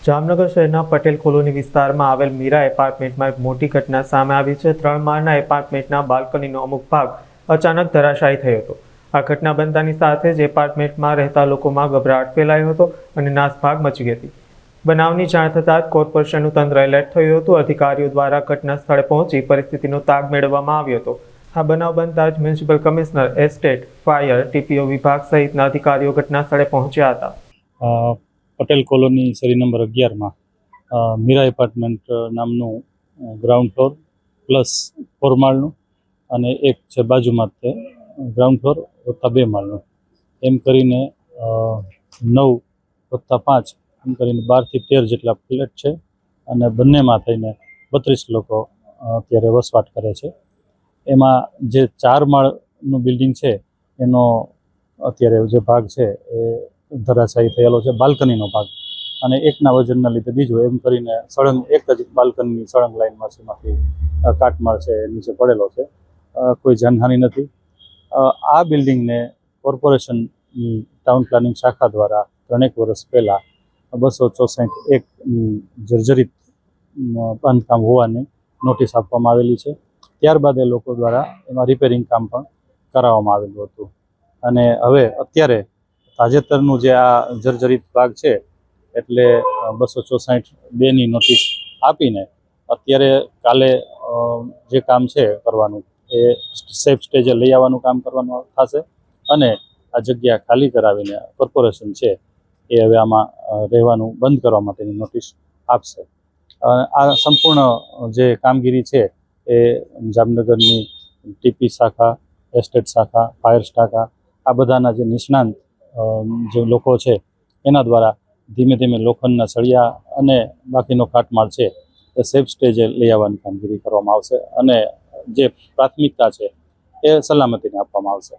જામનગર શહેરના પટેલ કોલોની વિસ્તારમાં આવેલ મીરા એપાર્ટમેન્ટમાં એક મોટી ઘટના સામે આવી છે। 3 માળના એપાર્ટમેન્ટના બાલ્કનીનો અમુક ભાગ અચાનક ધરાશાયી થયો હતો। આ ઘટના બનતાની સાથે જ એપાર્ટમેન્ટમાં રહેતા લોકોમાં ગભરાટ ફેલાયો હતો અને નાસભાગ મચી ગઈ હતી। બનાવની જાણ થતાં જ કોર્પોરેશનનું તંત્ર એલર્ટ થયું હતું। અધિકારીઓ દ્વારા ઘટના સ્થળે પહોંચી પરિસ્થિતિનો તાગ મેળવવામાં આવ્યો હતો। આ બનાવ બનતા જ municipal commissioner, estate, fire, TPO વિભાગ સહિતના અધિકારીઓ ઘટના સ્થળે પહોંચ્યા હતા। પટેલ કોલોની શેરી નંબર 11માં મીરા એપાર્ટમેન્ટ નામનું ગ્રાઉન્ડ ફ્લોર પ્લસ 4 માળનું અને એક છે બાજુમાં તે ગ્રાઉન્ડ ફ્લોર વત્તા 2 માળનું એમ કરીને 9 વત્તા 5 એમ કરીને 12 થી 13 જેટલા ફ્લેટ છે અને બંનેમાં થઈને 32 લોકો અત્યારે વસવાટ કરે છે। એમાં જે 4 માળનું બિલ્ડિંગ છે એનો અત્યારે જે ભાગ છે એ ધરાશાયી થયેલો છે, બાલ્કનીનો ભાગ, અને એકના વજનના લીધે બીજું, એમ કરીને સળંગ એક જ બાલ્કનીની સળંગ લાઈનમાંથી કાટમાળ છે એ નીચે પડેલો છે। કોઈ જાનહાનિ નથી। આ બિલ્ડિંગને કોર્પોરેશનની ટાઉન પ્લાનિંગ શાખા દ્વારા 3 વર્ષ પહેલાં 264 એકની જર્જરિત બાંધકામ હોવાની નોટિસ આપવામાં આવેલી છે। ત્યારબાદ એ લોકો દ્વારા એમાં રિપેરિંગ કામ પણ કરાવવામાં આવેલું હતું અને હવે અત્યારે તાજેતરનું જે આ જર્જરિત ભાગ છે એટલે 264(2) નોટિસ આપીને અત્યારે કાલે જે કામ છે કરવાનું એ સેફ સ્ટેજે લઈ આવવાનું કામ કરવાનું થશે અને આ જગ્યા ખાલી કરાવીને કોર્પોરેશન છે એ હવે આમાં રહેવાનું બંધ કરવા માટેની નોટિસ આપશે। આ સંપૂર્ણ જે કામગીરી છે એ જામનગરની ટીપી શાખા, એસ્ટેટ શાખા, ફાયર શાખા, આ બધાના જે નિષ્ણાંત જે લોકો છે એના દ્વારા ધીમે ધીમે લોખંડના સળિયા અને બાકીનો કાટમાળ છે એ સેફ સ્ટેજે લઈ આવવાની કામગીરી કરવામાં આવશે અને જે પ્રાથમિકતા છે એ સલામતીને આપવામાં આવશે।